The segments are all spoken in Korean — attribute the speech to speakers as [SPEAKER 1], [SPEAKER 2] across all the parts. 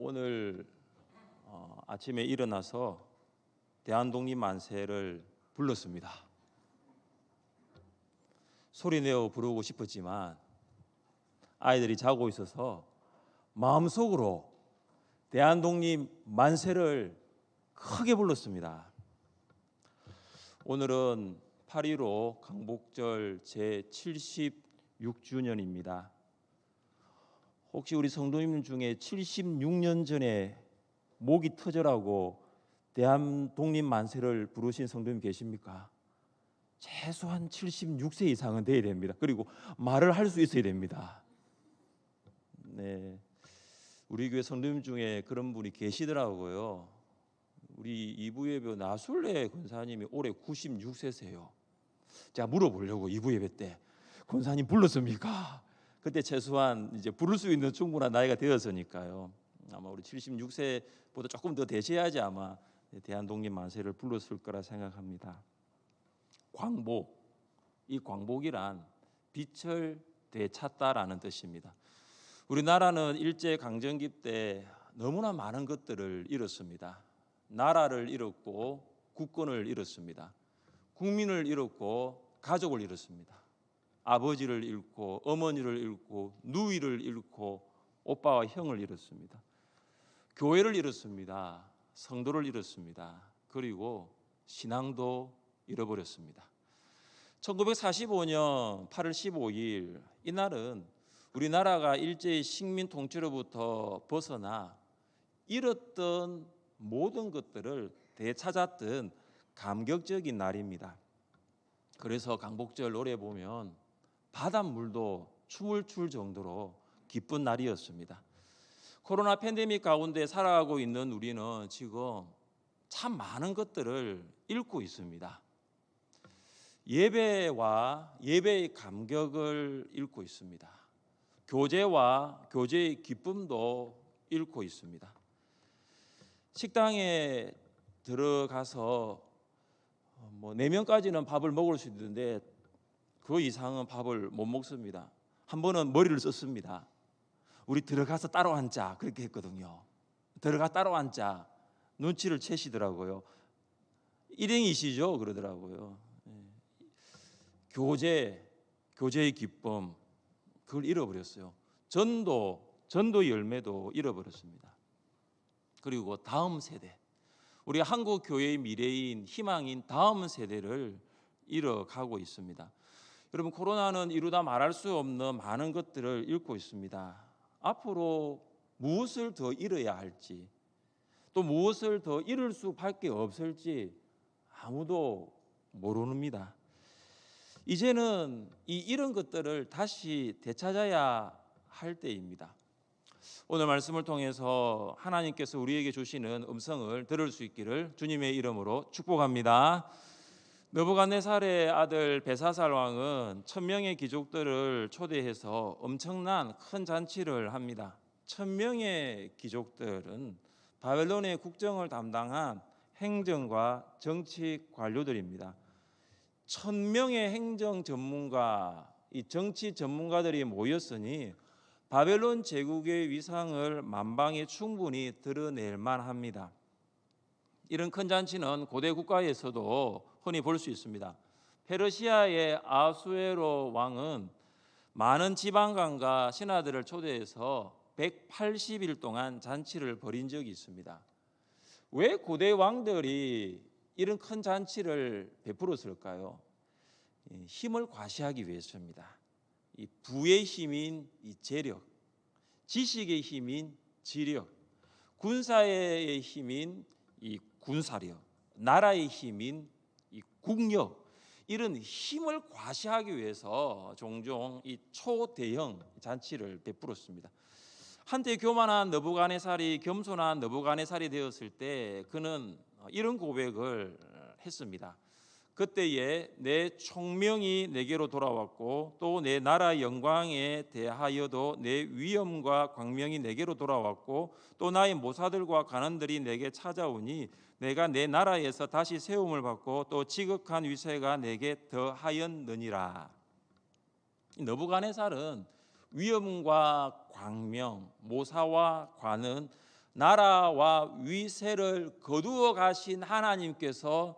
[SPEAKER 1] 오늘 아침에 일어나서 대한독립 만세를 불렀습니다. 소리내어 부르고 싶었지만 아이들이 자고 있어서 마음속으로 대한독립 만세를 크게 불렀습니다. 오늘은 8.15 강복절 제76주년입니다. 혹시 우리 성도님 중에 76년 전에 목이 터져라고 대한독립 만세를 부르신 성도님 계십니까? 최소한 76세 이상은 돼야 됩니다. 그리고 말을 할 수 있어야 됩니다. 네, 우리 교회 성도님 중에 그런 분이 계시더라고요. 우리 이부예배 나술래 권사님이 올해 96세세요. 제가 물어보려고 이부예배 때 권사님 불렀습니까? 그때 최소한 이제 부를 수 있는 충분한 나이가 되었으니까요. 아마 우리 76세보다 조금 더 되셔야지 아마 대한독립 만세를 불렀을 거라 생각합니다. 광복, 이 광복이란 빛을 되찾다라는 뜻입니다. 우리나라는 일제 강점기 때 너무나 많은 것들을 잃었습니다. 나라를 잃었고 국권을 잃었습니다. 국민을 잃었고 가족을 잃었습니다. 아버지를 잃고 어머니를 잃고 누이를 잃고 오빠와 형을 잃었습니다. 교회를 잃었습니다. 성도를 잃었습니다. 그리고 신앙도 잃어버렸습니다. 1945년 8월 15일 이날은 우리나라가 일제의 식민 통치로부터 벗어나 잃었던 모든 것들을 되찾았던 감격적인 날입니다. 그래서 강복절 노래 보면 바닷물도 춤을 출 정도로 기쁜 날이었습니다. 코로나 팬데믹 가운데 살아가고 있는 우리는 지금 참 많은 것들을 잃고 있습니다. 예배와 예배의 감격을 잃고 있습니다. 교제와 교제의 기쁨도 잃고 있습니다. 식당에 들어가서 4명까지는 밥을 먹을 수 있는데 그 이상은 밥을 못 먹습니다. 한 번은 머리를 썼습니다. 우리 들어가서 따로 앉자 그렇게 했거든요. 들어가 따로 앉자 눈치를 채시더라고요. 일행이시죠 그러더라고요. 교제의 기쁨 그걸 잃어버렸어요. 전도 열매도 잃어버렸습니다. 그리고 다음 세대 우리 한국 교회의 미래인 희망인 다음 세대를 잃어가고 있습니다. 여러분 코로나는 이루다 말할 수 없는 많은 것들을 잃고 있습니다. 앞으로 무엇을 더 잃어야 할지 또 무엇을 더 잃을 수밖에 없을지 아무도 모릅니다. 이제는 이 잃은 것들을 다시 되찾아야 할 때입니다. 오늘 말씀을 통해서 하나님께서 우리에게 주시는 음성을 들을 수 있기를 주님의 이름으로 축복합니다. 느부갓네살의 아들 벨사살 왕은 1000명의 귀족들을 초대해서 엄청난 큰 잔치를 합니다. 1000명의 귀족들은 바벨론의 국정을 담당한 행정과 정치 관료들입니다. 1000명의 행정 전문가, 이 정치 전문가들이 모였으니 바벨론 제국의 위상을 만방에 충분히 드러낼 만합니다. 이런 큰 잔치는 고대 국가에서도 흔히 볼 수 있습니다. 페르시아의 아수에로 왕은 많은 지방관과 신하들을 초대해서 180일 동안 잔치를 벌인 적이 있습니다. 왜 고대 왕들이 이런 큰 잔치를 베풀었을까요? 힘을 과시하기 위해서입니다. 이 부의 힘인 이 재력, 지식의 힘인 지력, 군사의 힘인 이 군사력, 나라의 힘인 이 국력, 이런 힘을 과시하기 위해서 종종 이 초대형 잔치를 베풀었습니다. 한때 교만한 느부갓네살이 겸손한 느부갓네살이 되었을 때 그는 이런 고백을 했습니다. 그때에 내 총명이 내게로 돌아왔고 또 내 나라 영광에 대하여도 내 위엄과 광명이 내게로 돌아왔고 또 나의 모사들과 간원들이 내게 찾아오니 내가 내 나라에서 다시 세움을 받고 또 지극한 위세가 내게 더하였느니라. 느부갓네살은 위엄과 광명, 모사와 관은 나라와 위세를 거두어 가신 하나님께서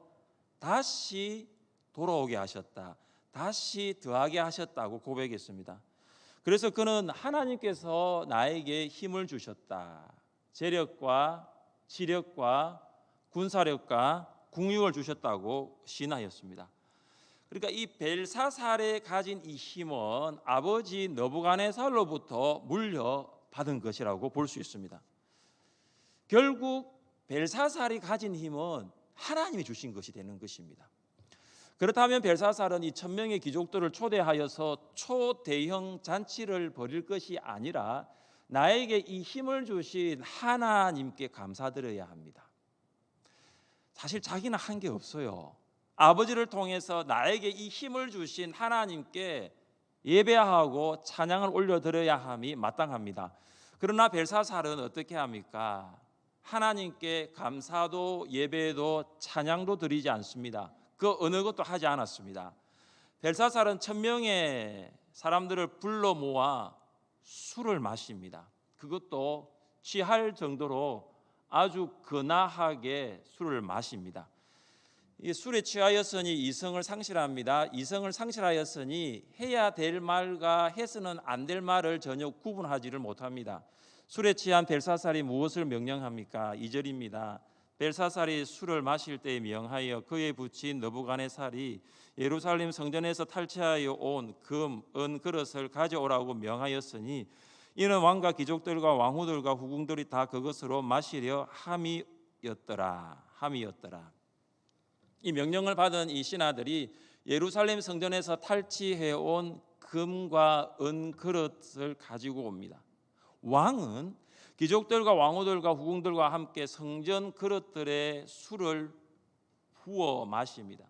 [SPEAKER 1] 다시 돌아오게 하셨다. 다시 더하게 하셨다고 고백했습니다. 그래서 그는 하나님께서 나에게 힘을 주셨다. 재력과 지력과 군사력과 국력을 주셨다고 시인하였습니다. 그러니까 이 벨사살에 가진 이 힘은 아버지 느부갓네살로부터 물려받은 것이라고 볼 수 있습니다. 결국 벨사살이 가진 힘은 하나님이 주신 것이 되는 것입니다. 그렇다면 벨사살은 이 1000명의 귀족들을 초대하여서 초대형 잔치를 벌일 것이 아니라 나에게 이 힘을 주신 하나님께 감사드려야 합니다. 사실 자기는 한 게 없어요. 아버지를 통해서 나에게 이 힘을 주신 하나님께 예배하고 찬양을 올려드려야 함이 마땅합니다. 그러나 벨사살은 어떻게 합니까? 하나님께 감사도 예배도 찬양도 드리지 않습니다. 그 어느 것도 하지 않았습니다. 벨사살은 1000명의 사람들을 불러 모아 술을 마십니다. 그것도 취할 정도로 아주 근하하게 술을 마십니다. 이 술에 취하였으니 이성을 상실합니다. 이성을 상실하였으니 해야 될 말과 해서는 안 될 말을 전혀 구분하지를 못합니다. 술에 취한 벨사살이 무엇을 명령합니까? 2절입니다. 벨사살이 술을 마실 때에 명하여 그에 붙인 느부갓네살이 예루살렘 성전에서 탈취하여 온 금, 은 그릇을 가져오라고 명하였으니 이는 왕과 귀족들과 왕후들과 후궁들이 다 그것으로 마시려 함이었더라. 이 명령을 받은 이 신하들이 예루살렘 성전에서 탈취해 온 금과 은 그릇을 가지고 옵니다. 왕은 귀족들과 왕후들과 후궁들과 함께 성전 그릇들에 술을 부어 마십니다.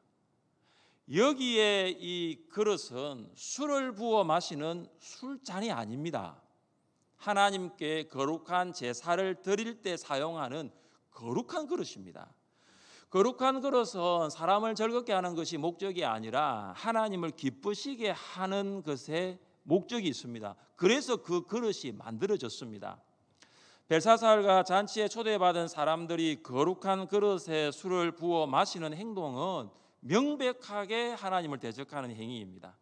[SPEAKER 1] 여기에 이 그릇은 술을 부어 마시는 술잔이 아닙니다. 하나님께 거룩한 제사를 드릴 때 사용하는 거룩한 그릇입니다. 거룩한 그릇은 사람을 즐겁게 하는 것이 목적이 아니라 하나님을 기쁘시게 하는 것에 목적이 있습니다. 그래서 그 그릇이 만들어졌습니다. 벨사살과 잔치에 초대받은 사람들이 거룩한 그릇에 술을 부어 마시는 행동은 명백하게 하나님을 대적하는 행위입니다.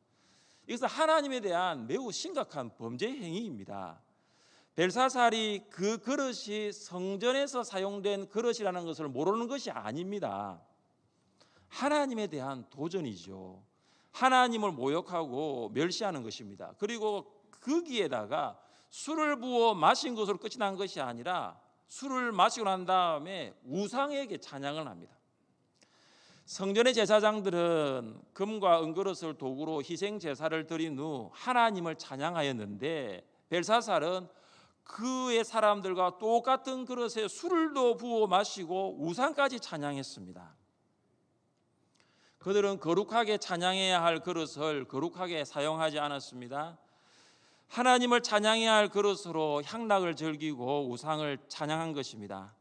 [SPEAKER 1] 이것은 하나님에 대한 매우 심각한 범죄 행위입니다. 벨사살이 그 그릇이 성전에서 사용된 그릇이라는 것을 모르는 것이 아닙니다. 하나님에 대한 도전이죠. 하나님을 모욕하고 멸시하는 것입니다. 그리고 거기에다가 술을 부어 마신 것으로 끝이 난 것이 아니라 술을 마시고 난 다음에 우상에게 찬양을 합니다. 성전의 제사장들은 금과 은그릇을 도구로 희생 제사를 드린 후 하나님을 찬양하였는데 벨사살은 그의 사람들과 똑같은 그릇에 술도 부어 마시고 우상까지 찬양했습니다. 그들은 거룩하게 찬양해야 할 그릇을 거룩하게 사용하지 않았습니다. 하나님을 찬양해야 할 그릇으로 향락을 즐기고 우상을 찬양한 것입니다.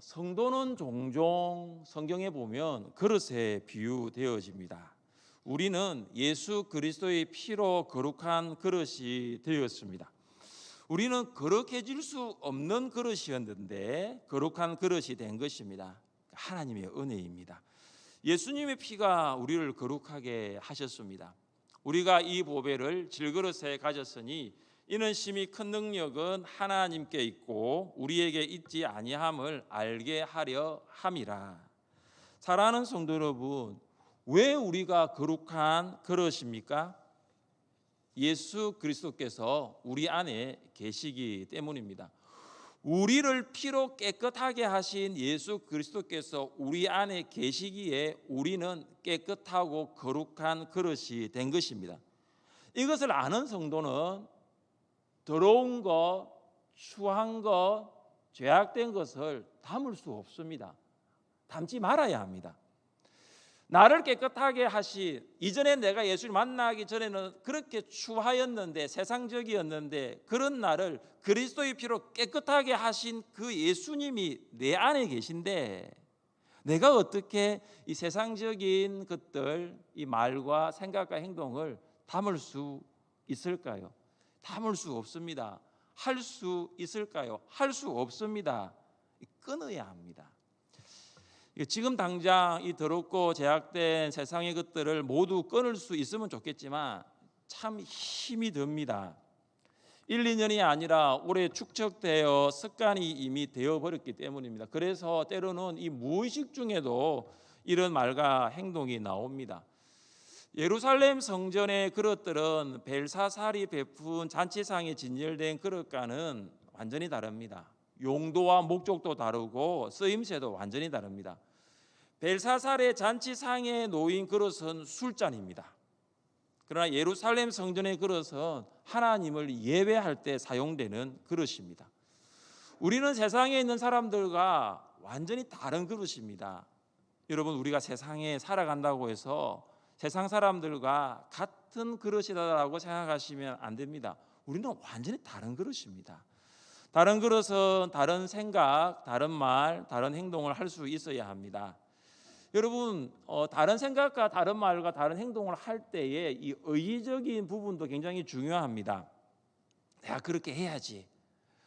[SPEAKER 1] 성도는 종종 성경에 보면 그릇에 비유되어집니다. 우리는 예수 그리스도의 피로 거룩한 그릇이 되었습니다. 우리는 거룩해질 수 없는 그릇이었는데 거룩한 그릇이 된 것입니다. 하나님의 은혜입니다. 예수님의 피가 우리를 거룩하게 하셨습니다. 우리가 이 보배를 질그릇에 가졌으니 이는 심히 큰 능력은 하나님께 있고 우리에게 있지 아니함을 알게 하려 함이라. 사랑하는 성도 여러분, 왜 우리가 거룩한 그릇입니까? 예수 그리스도께서 우리 안에 계시기 때문입니다. 우리를 피로 깨끗하게 하신 예수 그리스도께서 우리 안에 계시기에 우리는 깨끗하고 거룩한 그릇이 된 것입니다. 이것을 아는 성도는 더러운 것, 추한 것, 죄악된 것을 담을 수 없습니다. 담지 말아야 합니다. 나를 깨끗하게 하신, 이전에 내가 예수를 만나기 전에는 그렇게 추하였는데 세상적이었는데 그런 나를 그리스도의 피로 깨끗하게 하신 그 예수님이 내 안에 계신데 내가 어떻게 이 세상적인 것들, 이 말과 생각과 행동을 담을 수 있을까요? 담을 수 없습니다. 할 수 있을까요? 할 수 없습니다. 끊어야 합니다. 지금 당장 이 더럽고 제약된 세상의 것들을 모두 끊을 수 있으면 좋겠지만 참 힘이 듭니다. 1, 2년이 아니라 오래 축적되어 습관이 이미 되어버렸기 때문입니다. 그래서 때로는 이 무의식 중에도 이런 말과 행동이 나옵니다. 예루살렘 성전의 그릇들은 벨사살이 베푼 잔치상에 진열된 그릇과는 완전히 다릅니다. 용도와 목적도 다르고 쓰임새도 완전히 다릅니다. 벨사살의 잔치상에 놓인 그릇은 술잔입니다. 그러나 예루살렘 성전의 그릇은 하나님을 예배할 때 사용되는 그릇입니다. 우리는 세상에 있는 사람들과 완전히 다른 그릇입니다. 여러분, 우리가 세상에 살아간다고 해서 세상 사람들과 같은 그릇이다라고 생각하시면 안 됩니다. 우리는 완전히 다른 그릇입니다. 다른 그릇은 다른 생각, 다른 말, 다른 행동을 할 수 있어야 합니다. 여러분, 다른 생각과 다른 말과 다른 행동을 할 때에 이 의의적인 부분도 굉장히 중요합니다. 내가 그렇게 해야지.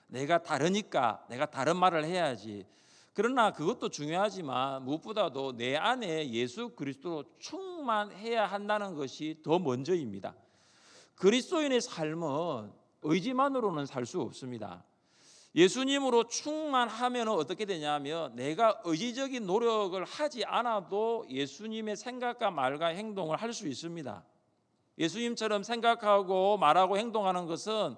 [SPEAKER 1] 내가 다르니까 내가 다른 말을 해야지. 그러나 그것도 중요하지만 무엇보다도 내 안에 예수 그리스도로 충만해야 한다는 것이 더 먼저입니다. 그리스도인의 삶은 의지만으로는 살 수 없습니다. 예수님으로 충만하면 어떻게 되냐면 내가 의지적인 노력을 하지 않아도 예수님의 생각과 말과 행동을 할 수 있습니다. 예수님처럼 생각하고 말하고 행동하는 것은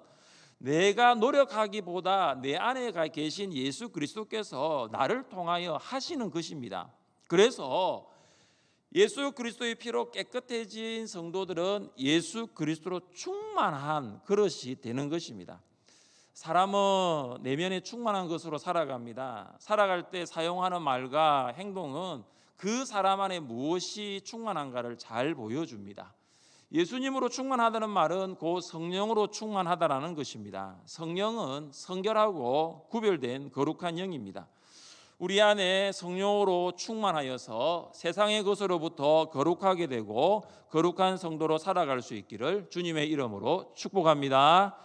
[SPEAKER 1] 내가 노력하기보다 내 안에 계신 예수 그리스도께서 나를 통하여 하시는 것입니다. 그래서 예수 그리스도의 피로 깨끗해진 성도들은 예수 그리스도로 충만한 그릇이 되는 것입니다. 사람은 내면에 충만한 것으로 살아갑니다. 살아갈 때 사용하는 말과 행동은 그 사람 안에 무엇이 충만한가를 잘 보여줍니다. 예수님으로 충만하다는 말은 곧 성령으로 충만하다라는 것입니다. 성령은 성결하고 구별된 거룩한 영입니다. 우리 안에 성령으로 충만하여서 세상의 것으로부터 거룩하게 되고 거룩한 성도로 살아갈 수 있기를 주님의 이름으로 축복합니다.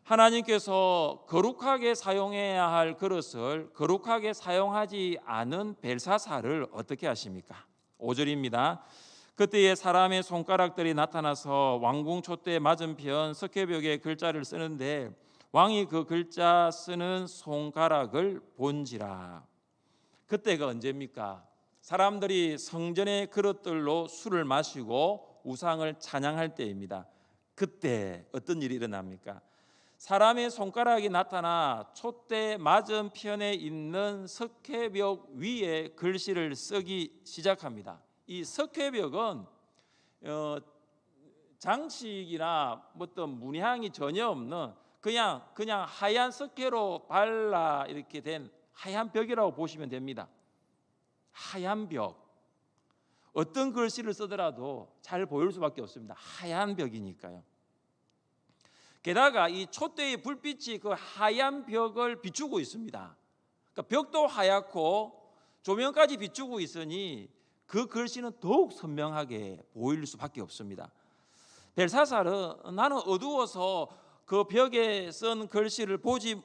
[SPEAKER 1] 하나님께서 거룩하게 사용해야 할 그릇을 거룩하게 사용하지 않은 벨사살을 어떻게 하십니까? 5절입니다. 그때에 사람의 손가락들이 나타나서 왕궁 촛대 맞은편 석회벽에 글자를 쓰는데 왕이 그 글자 쓰는 손가락을 본지라. 그때가 언제입니까? 사람들이 성전의 그릇들로 술을 마시고 우상을 찬양할 때입니다. 그때 어떤 일이 일어납니까? 사람의 손가락이 나타나 촛대 맞은편에 있는 석회벽 위에 글씨를 쓰기 시작합니다. 이 석회벽은 장식이나 어떤 문양이 전혀 없는 그냥 하얀 석회로 발라 이렇게 된 하얀 벽이라고 보시면 됩니다. 하얀 벽. 어떤 글씨를 쓰더라도 잘 보일 수밖에 없습니다. 하얀 벽이니까요. 게다가 이 촛대의 불빛이 그 하얀 벽을 비추고 있습니다. 그러니까 벽도 하얗고 조명까지 비추고 있으니 그 글씨는 더욱 선명하게 보일 수밖에 없습니다. 벨사살은 나는 어두워서 그 벽에 쓴 글씨를 보지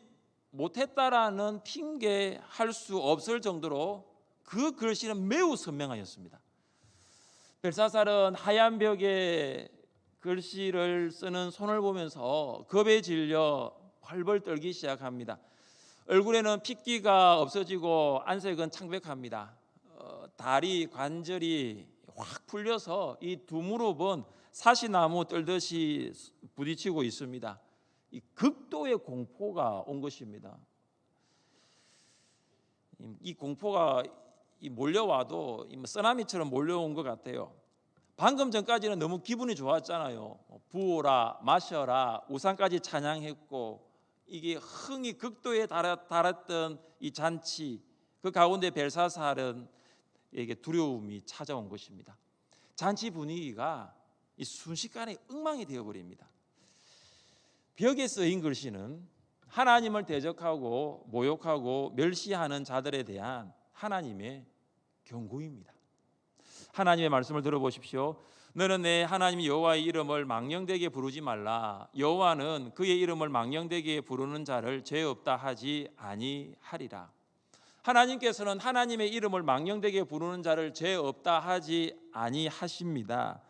[SPEAKER 1] 못했다라는 핑계할 수 없을 정도로 그 글씨는 매우 선명하였습니다. 벨사살은 하얀 벽에 글씨를 쓰는 손을 보면서 겁에 질려 벌벌 떨기 시작합니다. 얼굴에는 핏기가 없어지고 안색은 창백합니다. 다리 관절이 확 풀려서 이 두 무릎은 사시나무 떨듯이 부딪히고 있습니다. 이 극도의 공포가 온 것입니다. 이 공포가 몰려와도 쓰나미처럼 몰려온 것 같아요. 방금 전까지는 너무 기분이 좋았잖아요. 부어라, 마셔라, 우상까지 찬양했고 이게 흥이 극도에 달았던 이 잔치, 그 가운데 벨사살은 에게 두려움이 찾아온 것입니다. 잔치 분위기가 이 순식간에 엉망이 되어버립니다. 벽에 쓰인 글씨는 하나님을 대적하고 모욕하고 멸시하는 자들에 대한 하나님의 경고입니다. 하나님의 말씀을 들어보십시오. 너는 내 하나님 여호와의 이름을 망령되게 부르지 말라. 여호와는 그의 이름을 망령되게 부르는 자를 죄 없다 하지 아니하리라. 하나님께서는 하나님의 이름을 망령되게 부르는 자를 죄 없다 하지 아니하십니다.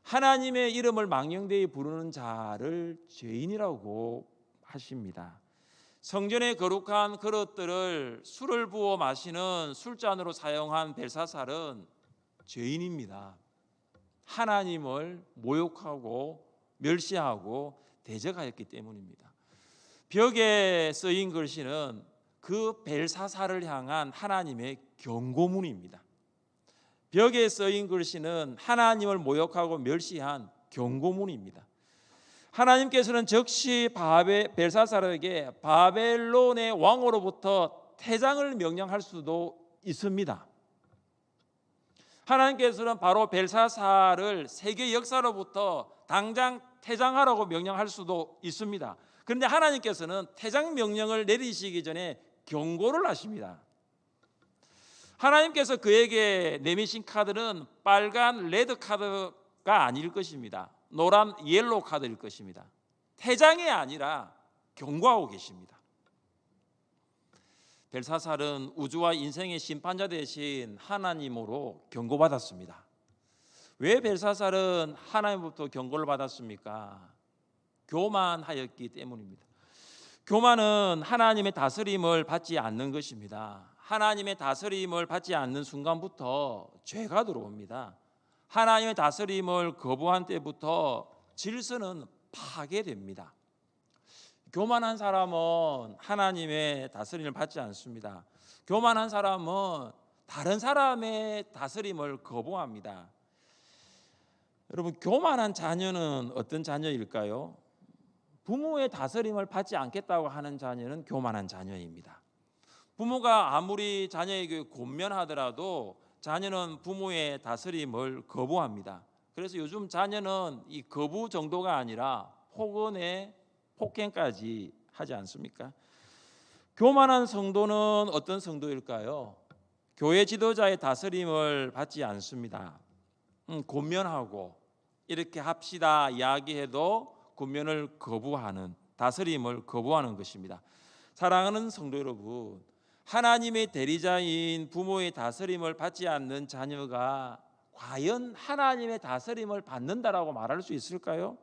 [SPEAKER 1] 하나님의 이름을 망령되게 부르는 자를 죄인이라고 하십니다. 성전의 거룩한 그릇들을 술을 부어 마시는 술잔으로 사용한 벨사살은 죄인입니다. 하나님을 모욕하고 멸시하고 대적하였기 때문입니다. 벽에 쓰인 글씨는 그 벨사살을 향한 하나님의 경고문입니다. 벽에 쓰인 글씨는 하나님을 모욕하고 멸시한 경고문입니다. 하나님께서는 즉시 벨사살에게 바벨론의 왕으로부터 퇴장을 명령할 수도 있습니다. 하나님께서는 바로 벨사살을 세계 역사로부터 당장 퇴장하라고 명령할 수도 있습니다. 그런데 하나님께서는 퇴장 명령을 내리시기 전에 경고를 하십니다. 하나님께서 그에게 내미신 카드는 빨간 레드 카드가 아닐 것입니다. 노란 옐로우 카드일 것입니다. 퇴장이 아니라 경고하고 계십니다. 벨사살은 우주와 인생의 심판자 대신 하나님으로 경고받았습니다. 왜 벨사살은 하나님부터 경고를 받았습니까? 교만하였기 때문입니다. 교만은 하나님의 다스림을 받지 않는 것입니다. 하나님의 다스림을 받지 않는 순간부터 죄가 들어옵니다. 하나님의 다스림을 거부한 때부터 질서는 파괴됩니다. 교만한 사람은 하나님의 다스림을 받지 않습니다. 교만한 사람은 다른 사람의 다스림을 거부합니다. 여러분, 교만한 자녀는 어떤 자녀일까요? 부모의 다스림을 받지 않겠다고 하는 자녀는 교만한 자녀입니다. 부모가 아무리 자녀에게 권면하더라도 자녀는 부모의 다스림을 거부합니다. 그래서 요즘 자녀는 이 거부 정도가 아니라 폭언의 폭행까지 하지 않습니까? 교만한 성도는 어떤 성도일까요? 교회 지도자의 다스림을 받지 않습니다. 권면하고 이렇게 합시다 이야기해도 권면을 거부하는, 다스림을 거부하는 것입니다. 사랑하는 성도 여러분, 하나님의 대리자인 부모의 다스림을 받지 않는 자녀가 과연 하나님의 다스림을 받는다라고 말할 수 있을까요?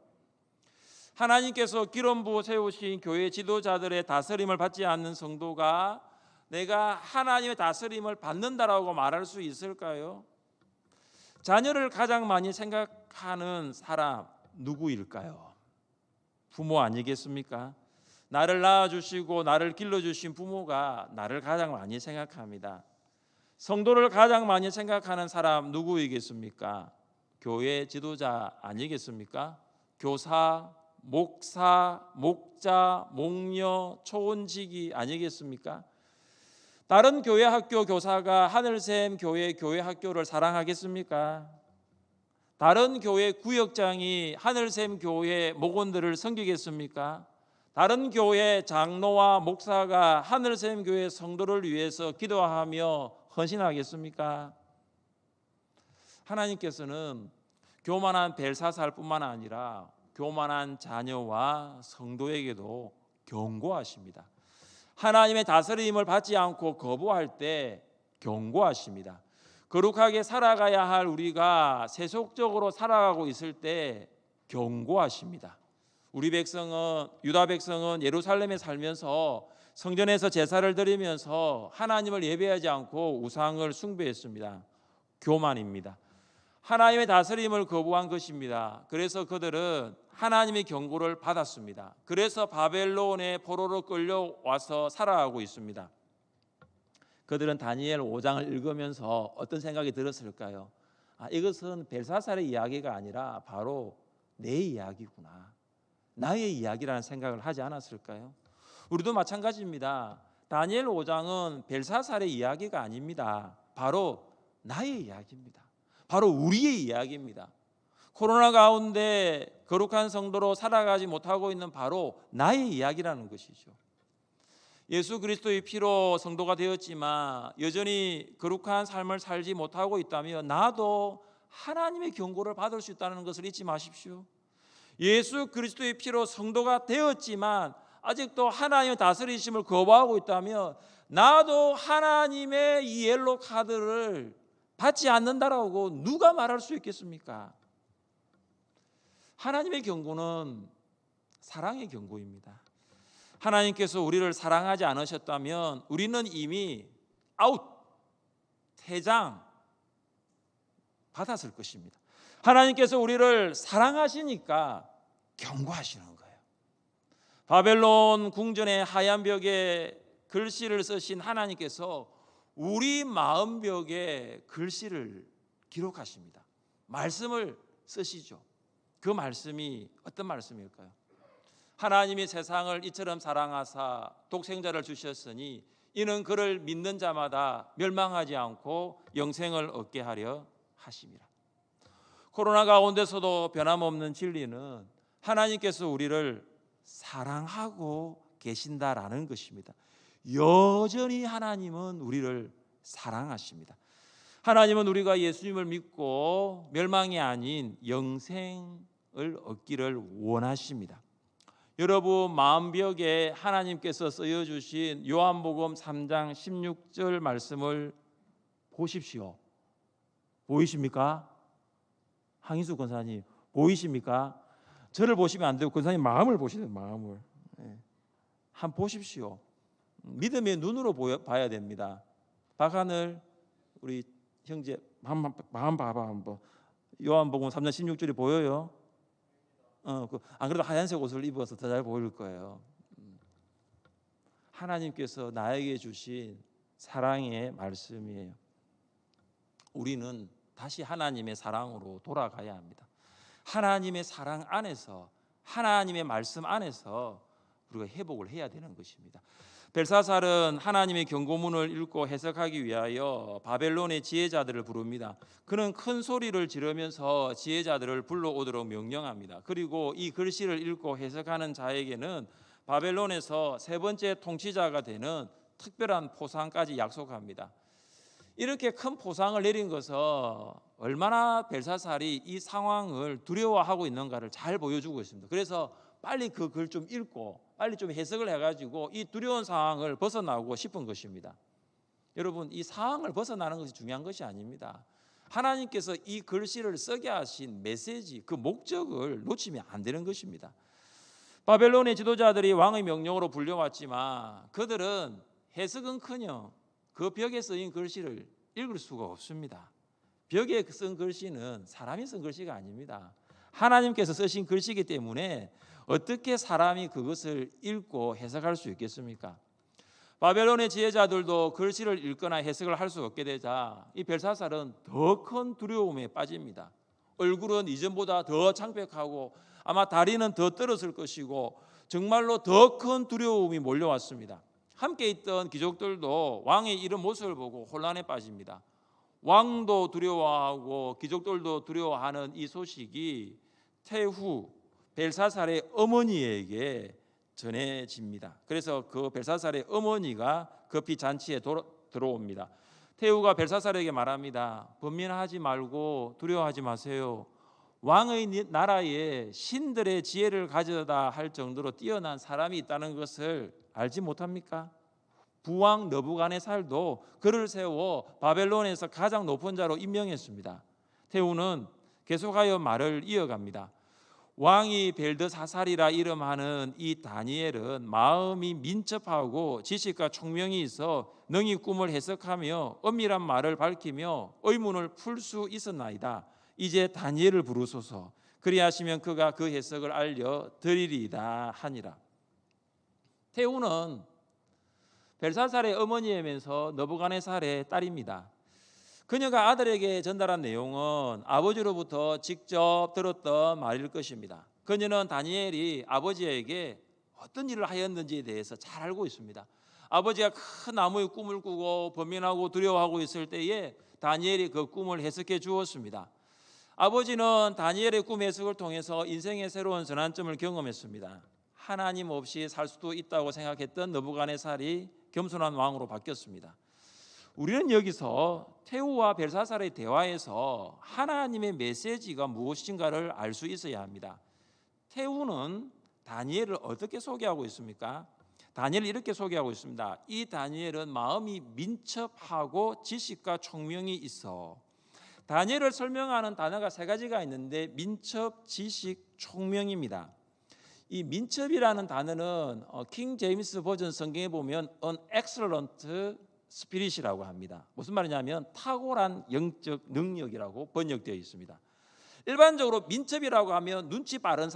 [SPEAKER 1] 하나님께서 기름 부어 세우신 교회 지도자들의 다스림을 받지 않는 성도가 내가 하나님의 다스림을 받는다라고 말할 수 있을까요? 자녀를 가장 많이 생각하는 사람 누구일까요? 부모 아니겠습니까? 나를 낳아주시고 나를 길러주신 부모가 나를 가장 많이 생각합니다. 성도를 가장 많이 생각하는 사람 누구이겠습니까? 교회 지도자 아니겠습니까? 교사, 목사, 목자, 목녀, 초원직이 아니겠습니까? 다른 교회 학교 교사가 하늘샘 교회 학교를 사랑하겠습니까? 다른 교회 구역장이 하늘샘 교회 목원들을 섬기겠습니까? 다른 교회 장로와 목사가 하늘샘 교회 성도를 위해서 기도하며 헌신하겠습니까? 하나님께서는 교만한 벨사살뿐만 아니라 교만한 자녀와 성도에게도 경고하십니다. 하나님의 다스림을 받지 않고 거부할 때 경고하십니다. 거룩하게 살아가야 할 우리가 세속적으로 살아가고 있을 때 경고하십니다. 우리 백성은, 유다 백성은 예루살렘에 살면서 성전에서 제사를 드리면서 하나님을 예배하지 않고 우상을 숭배했습니다. 교만입니다. 하나님의 다스림을 거부한 것입니다. 그래서 그들은 하나님의 경고를 받았습니다. 그래서 바벨론의 포로로 끌려와서 살아가고 있습니다. 그들은 다니엘 5장을 읽으면서 어떤 생각이 들었을까요? 이것은 벨사살의 이야기가 아니라 바로 내 이야기구나, 나의 이야기라는 생각을 하지 않았을까요? 우리도 마찬가지입니다. 다니엘 5장은 벨사살의 이야기가 아닙니다. 바로 나의 이야기입니다. 바로 우리의 이야기입니다. 코로나 가운데 거룩한 성도로 살아가지 못하고 있는 바로 나의 이야기라는 것이죠. 예수 그리스도의 피로 성도가 되었지만 여전히 거룩한 삶을 살지 못하고 있다면 나도 하나님의 경고를 받을 수 있다는 것을 잊지 마십시오. 예수 그리스도의 피로 성도가 되었지만 아직도 하나님의 다스리심을 거부하고 있다면 나도 하나님의 이 옐로 카드를 받지 않는다라고 누가 말할 수 있겠습니까? 하나님의 경고는 사랑의 경고입니다. 하나님께서 우리를 사랑하지 않으셨다면 우리는 이미 아웃, 퇴장 받았을 것입니다. 하나님께서 우리를 사랑하시니까 경고하시는 거예요. 바벨론 궁전의 하얀 벽에 글씨를 쓰신 하나님께서 우리 마음벽에 글씨를 기록하십니다. 말씀을 쓰시죠. 그 말씀이 어떤 말씀일까요? 하나님이 세상을 이처럼 사랑하사 독생자를 주셨으니 이는 그를 믿는 자마다 멸망하지 않고 영생을 얻게 하려 하심이라. 코로나 가운데서도 변함없는 진리는 하나님께서 우리를 사랑하고 계신다라는 것입니다. 여전히 하나님은 우리를 사랑하십니다. 하나님은 우리가 예수님을 믿고 멸망이 아닌 영생을 얻기를 원하십니다. 여러분 마음벽에 하나님께서 쓰여주신 요한복음 3장 16절 말씀을 보십시오. 보이십니까? 항인수 권사님 보이십니까? 저를 보시면 안 되고 권사님 마음을 보시는 마음을. 한번 보십시오. 믿음의 눈으로 봐야 됩니다. 박하늘 우리 형제 마음 봐봐 한번. 요한복음 3장 16절이 보여요? 안 그래도 하얀색 옷을 입어서 더 잘 보일 거예요. 하나님께서 나에게 주신 사랑의 말씀이에요. 우리는 다시 하나님의 사랑으로 돌아가야 합니다. 하나님의 사랑 안에서 하나님의 말씀 안에서 우리가 회복을 해야 되는 것입니다. 벨사살은 하나님의 경고문을 읽고 해석하기 위하여 바벨론의 지혜자들을 부릅니다. 그는 큰 소리를 지르면서 지혜자들을 불러오도록 명령합니다. 그리고 이 글씨를 읽고 해석하는 자에게는 바벨론에서 세 번째 통치자가 되는 특별한 포상까지 약속합니다. 이렇게 큰 포상을 내린 것은 얼마나 벨사살이 이 상황을 두려워하고 있는가를 잘 보여주고 있습니다. 그래서 빨리 그 글 좀 읽고 빨리 좀 해석을 해가지고 이 두려운 상황을 벗어나고 싶은 것입니다. 여러분 이 상황을 벗어나는 것이 중요한 것이 아닙니다. 하나님께서 이 글씨를 쓰게 하신 메시지 그 목적을 놓치면 안 되는 것입니다. 바벨론의 지도자들이 왕의 명령으로 불려왔지만 그들은 해석은커녕 그 벽에 쓰인 글씨를 읽을 수가 없습니다. 벽에 쓴 글씨는 사람이 쓴 글씨가 아닙니다. 하나님께서 쓰신 글씨이기 때문에 어떻게 사람이 그것을 읽고 해석할 수 있겠습니까? 바벨론의 지혜자들도 글씨를 읽거나 해석을 할 수 없게 되자 이 벨사살은 더 큰 두려움에 빠집니다. 얼굴은 이전보다 더 창백하고 아마 다리는 더 떨었을 것이고 정말로 더 큰 두려움이 몰려왔습니다. 함께 있던 귀족들도 왕의 이런 모습을 보고 혼란에 빠집니다. 왕도 두려워하고 귀족들도 두려워하는 이 소식이 태후 벨사살의 어머니에게 전해집니다. 그래서 그 벨사살의 어머니가 급히 잔치에 들어옵니다. 태후가 벨사살에게 말합니다. 번민하지 말고 두려워하지 마세요. 왕의 나라에 신들의 지혜를 가져다 할 정도로 뛰어난 사람이 있다는 것을 알지 못합니까? 부왕 느부갓네살도 그를 세워 바벨론에서 가장 높은 자로 임명했습니다. 태후는 계속하여 말을 이어갑니다. 왕이 벨드사살이라 이름하는 이 다니엘은 마음이 민첩하고 지식과 총명이 있어 능히 꿈을 해석하며 엄밀한 말을 밝히며 의문을 풀 수 있었나이다. 이제 다니엘을 부르소서. 그리하시면 그가 그 해석을 알려 드리리이다 하니라. 태후는 벨사살의 어머니이면서 느부갓네살의 딸입니다. 그녀가 아들에게 전달한 내용은 아버지로부터 직접 들었던 말일 것입니다. 그녀는 다니엘이 아버지에게 어떤 일을 하였는지에 대해서 잘 알고 있습니다. 아버지가 큰 나무의 꿈을 꾸고 번민하고 두려워하고 있을 때에 다니엘이 그 꿈을 해석해 주었습니다. 아버지는 다니엘의 꿈 해석을 통해서 인생의 새로운 전환점을 경험했습니다. 하나님 없이 살 수도 있다고 생각했던 느부갓네살이 겸손한 왕으로 바뀌었습니다. 우리는 여기서 태우와 벨사살의 대화에서 하나님의 메시지가 무엇인가를 알 수 있어야 합니다. 태우는 다니엘을 어떻게 소개하고 있습니까? 다니엘을 이렇게 소개하고 있습니다. 이 다니엘은 마음이 민첩하고 지식과 총명이 있어. 다니엘을 설명하는 단어가 세 가지가 있는데 민첩, 지식, 총명입니다. 이 민첩이라는 단어는 킹 제임스 버전 성경에 보면 an excellent spirit이라고 합니다. 무슨 말이냐면 탁월한 영적 능력이라고 번역되어 있습니다. 일반적으로 민첩이라고 하면 눈치 빠른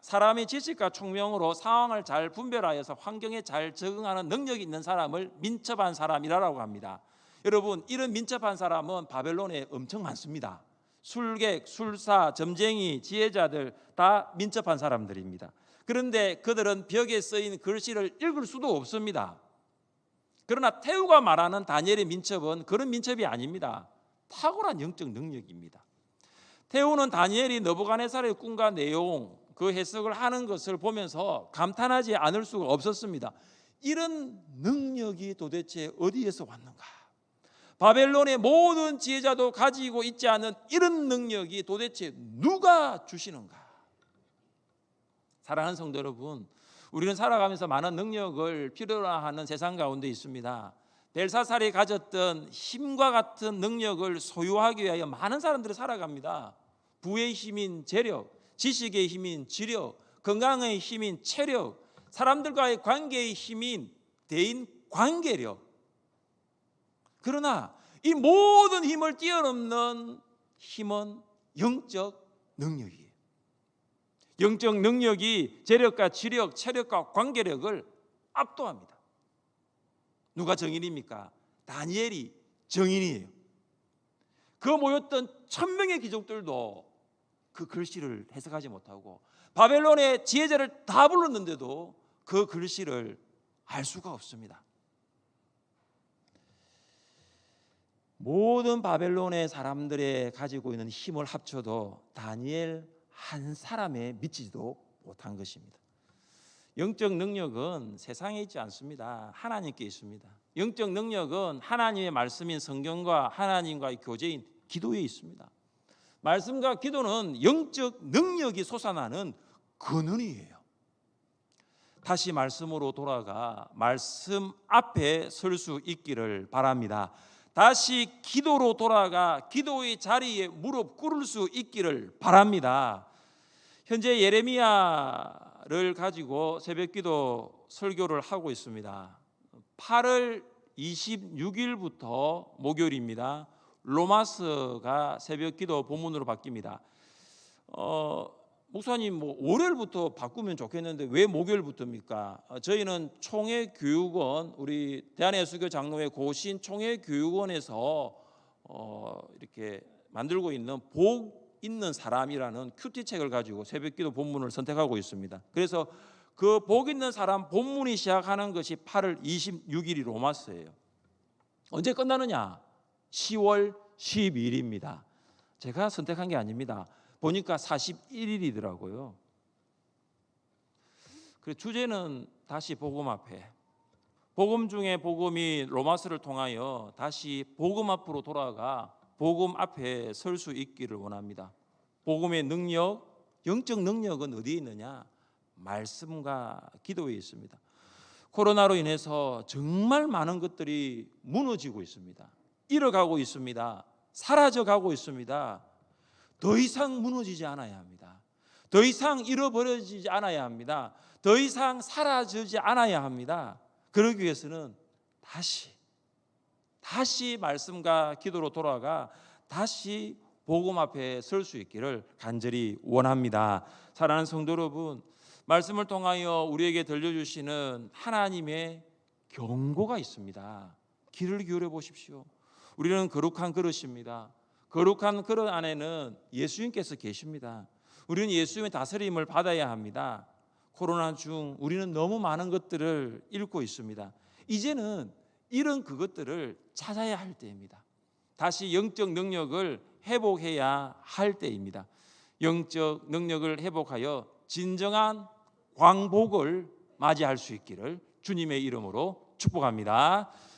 [SPEAKER 1] 사람이 지식과 총명으로 상황을 잘 분별하여서 환경에 잘 적응하는 능력이 있는 사람을 민첩한 사람이라고 합니다. 여러분, 이런 민첩한 사람은 바벨론에 엄청 많습니다. 술객, 술사, 점쟁이, 지혜자들 다 민첩한 사람들입니다. 그런데 그들은 벽에 쓰인 글씨를 읽을 수도 없습니다. 그러나 태우가 말하는 다니엘의 민첩은 그런 민첩이 아닙니다. 탁월한 영적 능력입니다. 태우는 다니엘이 느부갓네살의 꿈과 내용, 그 해석을 하는 것을 보면서 감탄하지 않을 수가 없었습니다. 이런 능력이 도대체 어디에서 왔는가? 바벨론의 모든 지혜자도 가지고 있지 않은 이런 능력이 도대체 누가 주시는가? 사랑하는 성도 여러분, 우리는 살아가면서 많은 능력을 필요로 하는 세상 가운데 있습니다. 벨사살이 가졌던 힘과 같은 능력을 소유하기 위하여 많은 사람들이 살아갑니다. 부의 힘인 재력, 지식의 힘인 지력, 건강의 힘인 체력, 사람들과의 관계의 힘인 대인 관계력. 그러나 이 모든 힘을 뛰어넘는 힘은 영적 능력이에요. 영적 능력이 재력과 지력, 체력과 관계력을 압도합니다. 누가 정인입니까? 다니엘이 정인이에요. 그 모였던 1000명의 귀족들도 그 글씨를 해석하지 못하고 바벨론의 지혜자를 다 불렀는데도 그 글씨를 알 수가 없습니다. 모든 바벨론의 사람들의 가지고 있는 힘을 합쳐도 다니엘 한 사람에 미치지도 못한 것입니다. 영적 능력은 세상에 있지 않습니다. 하나님께 있습니다. 영적 능력은 하나님의 말씀인 성경과 하나님과의 교제인 기도에 있습니다. 말씀과 기도는 영적 능력이 솟아나는 근원이에요. 다시 말씀으로 돌아가 말씀 앞에 설 수 있기를 바랍니다. 다시 기도로 돌아가 기도의 자리에 무릎 꿇을 수 있기를 바랍니다. 현재 예레미야를 가지고 새벽기도 설교를 하고 있습니다. 8월 26일부터 목요일입니다. 로마서가 새벽기도 본문으로 바뀝니다. 목사님 월요일부터 바꾸면 좋겠는데 왜 목요일부터입니까? 저희는 총회교육원, 우리 대한예수교 장로회 고신 총회교육원에서 이렇게 만들고 있는 복 있는 사람이라는 큐티 책을 가지고 새벽기도 본문을 선택하고 있습니다. 그래서 그 복 있는 사람 본문이 시작하는 것이 8월 26일이 로마서예요. 언제 끝나느냐? 10월 12일입니다. 제가 선택한 게 아닙니다. 보니까 41일이더라고요. 그래서 주제는 다시 복음 앞에. 복음 중에 복음이 로마서를 통하여 다시 복음 앞으로 돌아가 복음 앞에 설 수 있기를 원합니다. 복음의 능력, 영적 능력은 어디에 있느냐? 말씀과 기도에 있습니다. 코로나로 인해서 정말 많은 것들이 무너지고 있습니다. 잃어가고 있습니다. 사라져가고 있습니다. 더 이상 무너지지 않아야 합니다. 더 이상 잃어버려지지 않아야 합니다. 더 이상 사라지지 않아야 합니다. 그러기 위해서는 다시 말씀과 기도로 돌아가 다시 복음 앞에 설 수 있기를 간절히 원합니다. 사랑하는 성도 여러분, 말씀을 통하여 우리에게 들려주시는 하나님의 경고가 있습니다. 귀를 기울여 보십시오. 우리는 거룩한 그릇입니다. 거룩한 그릇 안에는 예수님께서 계십니다. 우리는 예수님의 다스림을 받아야 합니다. 코로나 중 우리는 너무 많은 것들을 잃고 있습니다. 이제는 이런 그것들을 찾아야 할 때입니다. 다시 영적 능력을 회복해야 할 때입니다. 영적 능력을 회복하여 진정한 광복을 맞이할 수 있기를 주님의 이름으로 축복합니다.